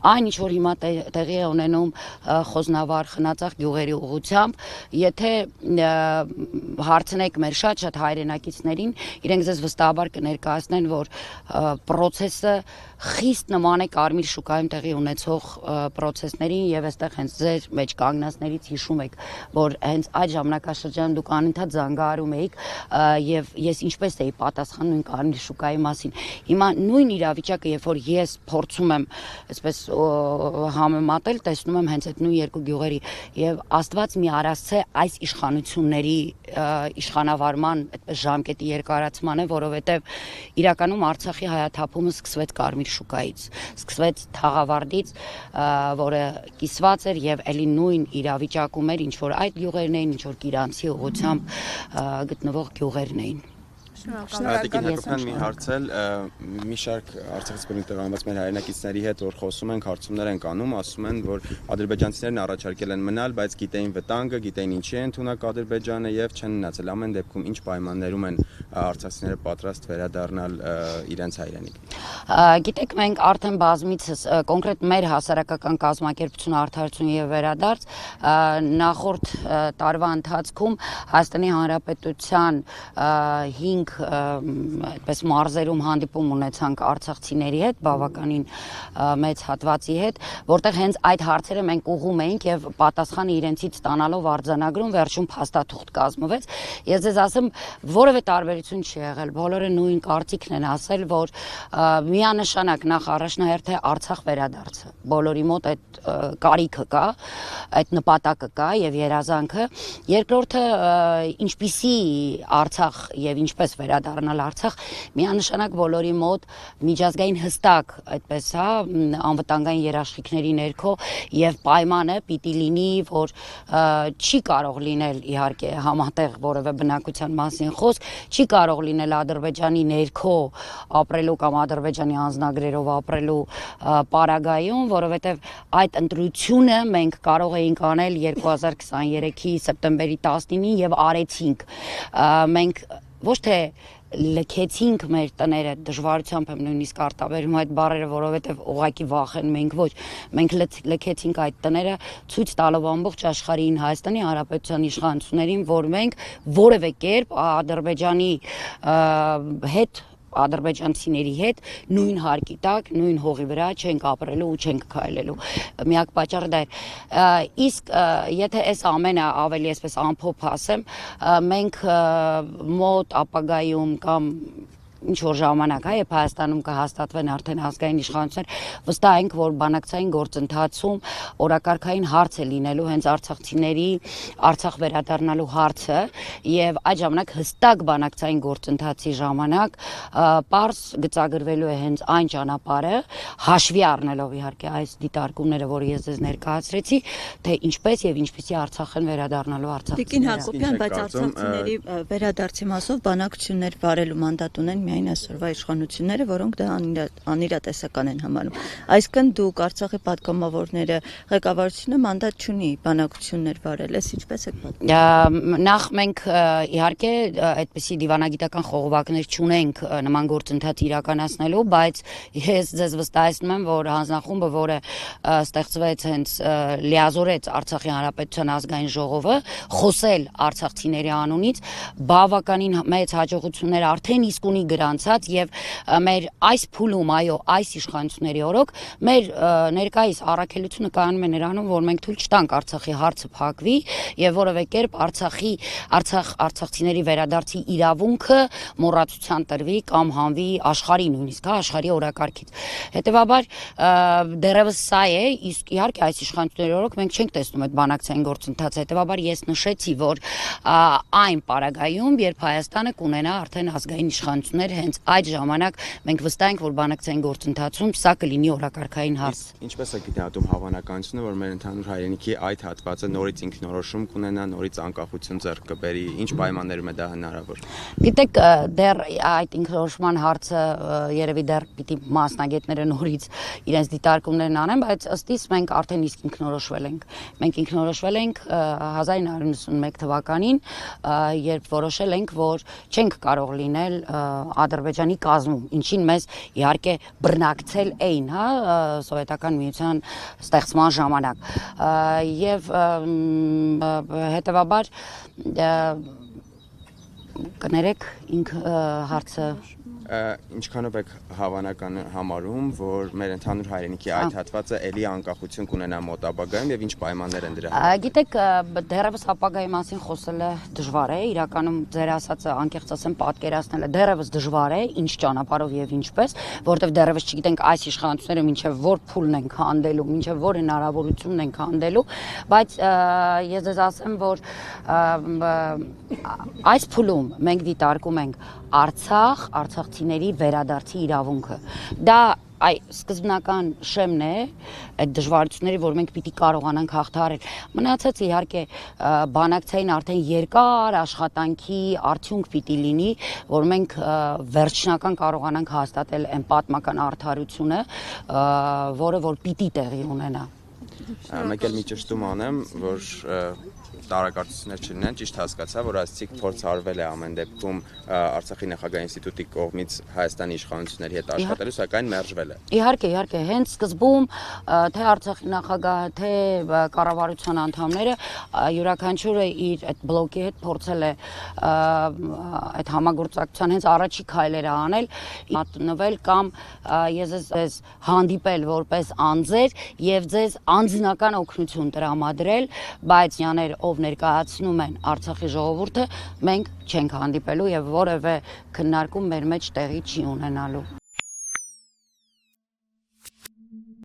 Այն ինչ որ հիմա տեղի է ունենում Խոզնավար Խնածախ գյուղերի ուղղությամբ, եթե հարցնեք մեր շատ հայրենակիցներին, իրենք ձեզ վստահաբար կներկայացնեն, որ process-ը խիստ նման է Կարմիր շուկայում տեղի ունեցող process-ներին եւ այստեղ հենց ձեր մեջ կանգնածներից հիշում եք, որ հենց այդ ժամանակաշրջանում դուք անընդհատ զանգահարում էիք եւ ես ինչպես էի պատասխանում Կարմիր շուկայի մասին։ Հիմա նույն իրավիճակը, երբ որ ես փորձում եմ այսպես համեմատել, տեսնում եմ հենց այդ նույն երկու գյուղերի եւ Աստված մի արասցե այս իշխանությունների իշխանավարման այդպես ժամկետի երկարացման է, որովհետեւ իրականում Արցախի հայաթափումը սկսվեց Կարմիր շուկայից, սկսվեց Թաղավարտից, որը կիսված էր եւ ելի նույն իրավիճակում էր, ինչ որ այդ գյուղերն էին, ինչ որ Կիրանցի ուղղությամբ գտնվող գյուղերն էին։ Տիկին Հակոբյան մի հարցել, մի շարք Արցախից բռնկված մեր հայրենակիցների հետ որ խոսում ենք, հարցումներ ենք անում, ասում են, որ ադրբեջանցիներն առաջարկել են մնալ, բայց գիտեին վտանգը, գիտեին ինչի է ընդունակ Ադրբեջանը եւ չեն մնացել։ Ամեն դեպքում ինչ պայմաններում են արցախցիները պատրաստ վերադառնալ իրենց հայրենիք։ Գիտեք, մենք արդեն բազմիցս կոնկրետ մեր հասարակական կազմակերպությունը Արդարություն եւ Վերադարձ նախորդ տարվա ընթացքում Հայաստանի Հանրապետության 5 այդպես մարզերում հանդիպում ունեցանք արցախցիների հետ, բավականին մեծ հատվածի հետ, որտեղ հենց այդ հարցերը մենք ուղղում էինք եւ պատասխանը իրենցից ստանալով արձանագրում վերջում փաստաթուղթ կազմվեց։ Ես ձեզ ասեմ, որևէ տարբերություն չի եղել, բոլորը նույն կարծիքն են ասել, որ միանշանակ նախ առաջնահերթ է Արցախ վերադարձը։ Բոլորի մոտ այդ կարիքը կա, այդ նպատակը կա եւ երազանքը։ Երկրորդը ինչպիսի Արցախ եւ ինչպես վերադառնալ Արցախ, միանշանակ բոլորի մոտ միջազգային հստակ, այդպես հա, անվտանգային երաշխիքների ներքո եւ պայմանը պիտի լինի, որ չի կարող լինել իհարկե համատեղ որևէ բնակության մասին խոսք, չի կարող լինել Ադրբեջանի ներքո ապրելու կամ Ադրբեջանի անձնագրերով ապրելու պարագայում, որովհետեւ այդ ընտրությունը մենք կարող էինք անել 2023-ի սեպտեմբերի 19-ին եւ արեցինք։ Մենք ոչ թե լքեցինք մեր տները, դժվարությամբ եմ նույնիսկ արտաբերում այդ բառերը, որովհետև ուղղակի վախենում էինք, ոչ, մենք լքեցինք այդ տները, ցույց տալով ամբողջ աշխարհին, Հայաստանի Հանրապետության իշխանություններին, որ մենք որևէ կերպ Ադրբեջանի հետ ադրբեջանցիների հետ նույն հարկի տակ, նույն հողի վրա չենք ապրելու ու չենք քայլելու։ Միակ պատճառը դա է։ Իսկ եթե այս ամենը ավելի այսպես ամփոփ ասեմ, մենք մոտ ապագայում կամ ինչ որ ժամանակ, հա, երբ Հայաստանում կհաստատվեն արդեն ազգային իշխանություններ, վստահ ենք, որ բանակցային գործընթացում օրակարգային հարց է լինելու հենց արցախցիների Արցախ վերադառնալու հարցը եւ այդ ժամանակ հստակ բանակցային գործընթացի ժամանակ պարզ գծագրվելու է հենց այն ճանապարհը, հաշվի առնելով իհարկե այս դիտարկումները, որ ես ձեզ ներկայացրեցի, թե ինչպես եւ ինչպիսի Արցախ են վերադառնալու արցախցիները։ Տիկին Հակոբյան, բայց արցախցիների վերադարձի մասով բանակցություններ վարելու մանդատ ունեն միայն այսօրվա իշխանությունները, որոնք դա անիրատեսական են համարում։ Այսինքն դուք Արցախի պատգամավորները, ղեկավարությունը մանդատ չունի բանակցություններ վարել, ես ինչպես եք պատկերացնում։ Նախ մենք իհարկե այդպիսի դիվանագիտական խողովակներ չունենք նման գործընթաց իրականացնելու, բայց ես ձեզ վստահեցնում եմ, որ հանձնախումբը, որը ստեղծվեց հենց լիազորեց Արցախի Հանրապետության ազգային ժողովը, խոսել արցախցիների անունից, բավականին մեծ հաջողություններ արդեն իսկ ունի գրանցած եւ մեր այս փուլում, այո, այս իշխանությունների օրոք մեր ներկայիս առաքելությունը կայանում է նրանում, որ մենք թույլ չտանք Արցախի հարցը փակվի եւ որևէ կերպ արցախցիների վերադարձի իրավունքը մոռացության տրվի կամ հանվի աշխարհի նույնիսկ, հա, աշխարհի օրակարգից։ Հետևաբար դեռևս սա է, իսկ իհարկե այս իշխանությունների օրոք մենք չենք տեսնում այդ բանակցային գործընթացը։ Հետևաբար ես նշեցի, որ այն պարագայում, երբ Հայաստանը կունենա արդեն ազգային իշխանություններ, հենց այդ ժամանակ մենք վստահ ենք, որ բանակցային գործընթացում սա կլինի օրակարգային հարց։ Ինչպես է գտնվում հավանականությունը, որ մեր ընդհանուր հայրենիքի այդ հատվածը նորից ինքնորոշում կունենա, նորից անկախություն ձեռք կբերի, ինչ պայմաններում է դա հնարավոր։ Գիտեք, դեռ այդ ինքնորոշման հարցը երևի դեռ պիտի մասնագետները նորից իրենց դիտարկումներն անեն, բայց ըստ իս մենք արդեն իսկ ինքնորոշվել ենք։ Մենք ինքնորոշվել ենք 1991 թվականին, երբ որոշել ենք, որ չենք կարող լինել Ադրբեջանի կազմում, ինչին մեզ իհարկե բռնակցել էին, հա, սովետական միության ստեղծման ժամանակ։ Եվ հետևաբար կներեք ինք հարցը Ինչքանով եք հավանական համարում, որ մեր ընդհանուր հայրենիքի այդ հատվածը ելի անկախություն կունենա մոտ ապագայում եւ ինչ պայմաններ են դրա համար։ Գիտեք, դեռևս ապագայի մասին խոսելը դժվար է, իրականում ձեր ասածը անկեղծ ասեմ պատկերացնելը դեռևս դժվար է, ինչ ճանապարհով եւ ինչպես, որովհետեւ դեռևս չգիտենք այս իշխանությունները մինչեւ որ փուլն են քանդելու, մինչեւ որ հնարավորությունն են քանդելու, բայց ես ձեզ ասեմ, որ այս փուլում մենք դիտարկում ենք Արցախ, արցախցիների վերադարձի իրավունքը։ Դա սկզբնական շեմն է այդ դժվարությունների, որ մենք պիտի կարողանանք հաղթահարել։ Մնացած իհարկե բանակցային արդեն երկար աշխատանքի արդյունք պիտի լինի, որ մենք վերջնական կարողանանք հաստատել այն պատմական արդարությունը, որը որ պիտի տեղի ունենա։ Մեկ էլ մի ճշտում անեմ, որ տարակարծություններ չլինեն, ճիշտ հասկացա, որ այսցիկ փորձ արվել է ամեն դեպքում Արցախի նախագահ ինստիտուտի կողմից Հայաստանի իշխանությունների հետ աշխատելու, սակայն մերժվել է։ Իհարկե, հենց սկզբում թե Արցախի նախագահը, թե կառավարության անդամները յուրաքանչյուրը իր այդ բլոկի հետ փորձել է այդ համագործակցության հենց առաջի քայլերը անել, մատնվել կամ ես ձեզ հանդիպել որպես անձեր եւ ձեզ անձնական օգնություն տրամադրել, բայց յաներ ով ներկայացնում են Արցախի ժողովուրդը, մենք չենք հանդիպելու եւ որևէ քննարկում մեր մեջ տեղի չի ունենալու։